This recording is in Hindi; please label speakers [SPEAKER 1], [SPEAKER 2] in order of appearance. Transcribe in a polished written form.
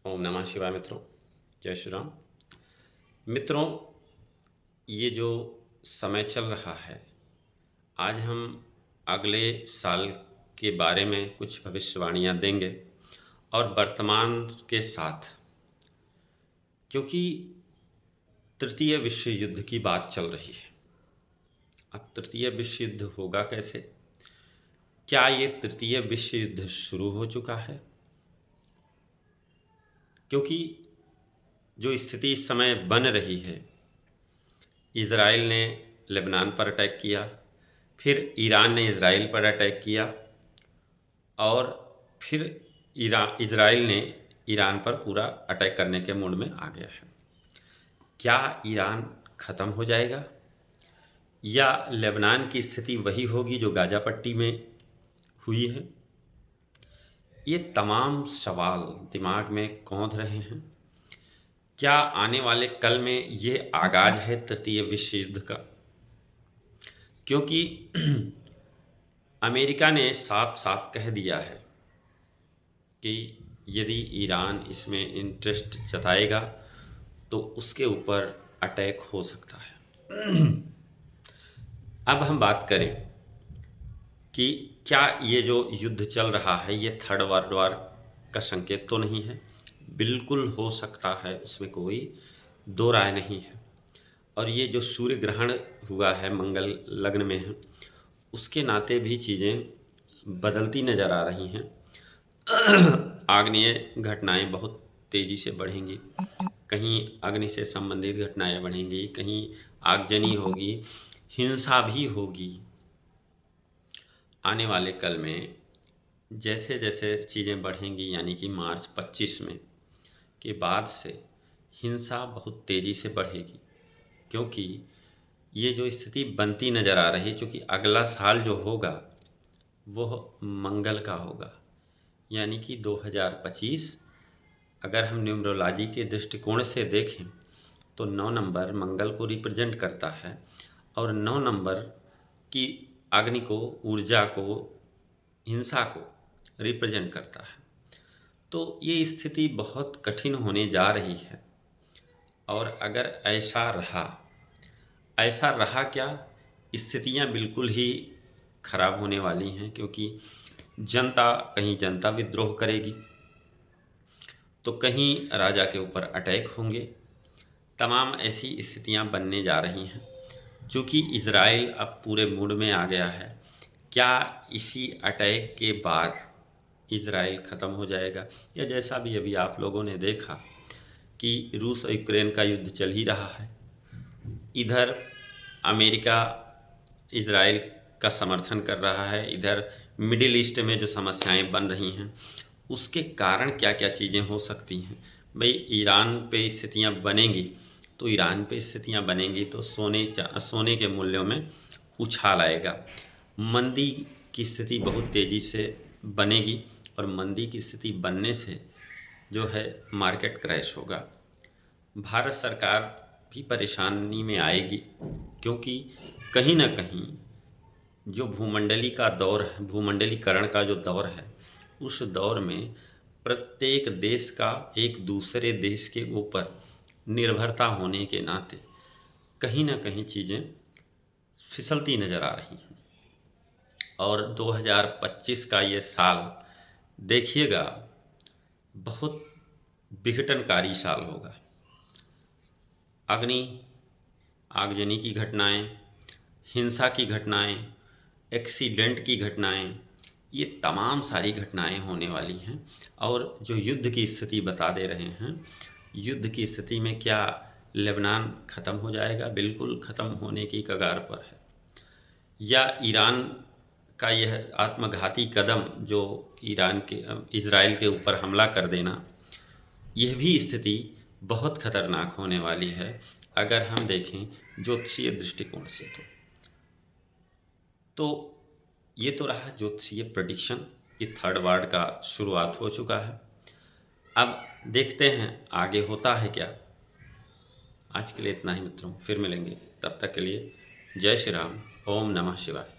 [SPEAKER 1] ओम नमः शिवाय मित्रों। जय श्री राम। मित्रों, ये जो समय चल रहा है, आज हम अगले साल के बारे में कुछ भविष्यवाणियां देंगे और वर्तमान के साथ, क्योंकि तृतीय विश्व युद्ध की बात चल रही है। अब तृतीय विश्व युद्ध होगा कैसे? क्या ये तृतीय विश्व युद्ध शुरू हो चुका है? क्योंकि जो स्थिति इस समय बन रही है, इज़राइल ने लेबनान पर अटैक किया, फिर ईरान ने इज़राइल पर अटैक किया और फिर इज़राइल ने ईरान पर पूरा अटैक करने के मूड में आ गया है। क्या ईरान ख़त्म हो जाएगा या लेबनान की स्थिति वही होगी जो गाज़ा पट्टी में हुई है? ये तमाम सवाल दिमाग में कौंध रहे हैं। क्या आने वाले कल में ये आगाज़ है तृतीय विश्व युद्ध का? क्योंकि अमेरिका ने साफ साफ कह दिया है कि यदि ईरान इसमें इंटरेस्ट जताएगा तो उसके ऊपर अटैक हो सकता है। अब हम बात करें कि क्या ये जो युद्ध चल रहा है ये थर्ड वर्ल्ड वॉर का संकेत तो नहीं है? बिल्कुल हो सकता है, उसमें कोई दो राय नहीं है। और ये जो सूर्य ग्रहण हुआ है, मंगल लग्न में है, उसके नाते भी चीज़ें बदलती नज़र आ रही हैं। आग्नेय घटनाएं बहुत तेज़ी से बढ़ेंगी, कहीं अग्नि से संबंधित घटनाएं बढ़ेंगी, कहीं आगजनी होगी, हिंसा भी होगी। आने वाले कल में जैसे जैसे चीज़ें बढ़ेंगी, यानी कि मार्च 25 में के बाद से हिंसा बहुत तेज़ी से बढ़ेगी, क्योंकि ये जो स्थिति बनती नज़र आ रही है, चूँकि अगला साल जो होगा वो मंगल का होगा, यानी कि 2025। अगर हम न्यूमरोलॉजी के दृष्टिकोण से देखें तो 9 नंबर मंगल को रिप्रेजेंट करता है और 9 नंबर की अग्नि को, ऊर्जा को, हिंसा को रिप्रेजेंट करता है। तो ये स्थिति बहुत कठिन होने जा रही है। और अगर ऐसा रहा क्या, स्थितियां बिल्कुल ही खराब होने वाली हैं, क्योंकि कहीं जनता विद्रोह करेगी तो कहीं राजा के ऊपर अटैक होंगे। तमाम ऐसी स्थितियां बनने जा रही हैं। चूँकि इज़राइल अब पूरे मूड में आ गया है, क्या इसी अटैक के बाद इज़राइल ख़त्म हो जाएगा? या जैसा भी अभी आप लोगों ने देखा कि रूस और यूक्रेन का युद्ध चल ही रहा है, इधर अमेरिका इज़राइल का समर्थन कर रहा है, इधर मिडिल ईस्ट में जो समस्याएं बन रही हैं उसके कारण क्या क्या चीज़ें हो सकती हैं। भाई, ईरान पे स्थितियां बनेंगी तो सोने के मूल्यों में उछाल आएगा। मंदी की स्थिति बहुत तेज़ी से बनेगी और मंदी की स्थिति बनने से जो है मार्केट क्रैश होगा। भारत सरकार भी परेशानी में आएगी, क्योंकि कहीं ना कहीं जो भूमंडलीकरण का जो दौर है, उस दौर में प्रत्येक देश का एक दूसरे देश के ऊपर निर्भरता होने के नाते कहीं ना कहीं चीज़ें फिसलती नज़र आ रही हैं। और 2025 का ये साल देखिएगा, बहुत विघटनकारी साल होगा। आगजनी की घटनाएं, हिंसा की घटनाएं, एक्सीडेंट की घटनाएं, ये तमाम सारी घटनाएं होने वाली हैं। और जो युद्ध की स्थिति बता दे रहे हैं, युद्ध की स्थिति में क्या लेबनान ख़त्म हो जाएगा? बिल्कुल ख़त्म होने की कगार पर है। या ईरान का यह आत्मघाती कदम जो इज़राइल के ऊपर हमला कर देना, यह भी स्थिति बहुत खतरनाक होने वाली है अगर हम देखें ज्योतिषीय दृष्टिकोण से। तो ये तो रहा ज्योतिषीय प्रेडिक्शन कि थर्ड वर्ल्ड का शुरुआत हो चुका है। अब देखते हैं आगे होता है क्या। आज के लिए इतना ही मित्रों, फिर मिलेंगे, तब तक के लिए जय श्री राम। ओम नमः शिवाय।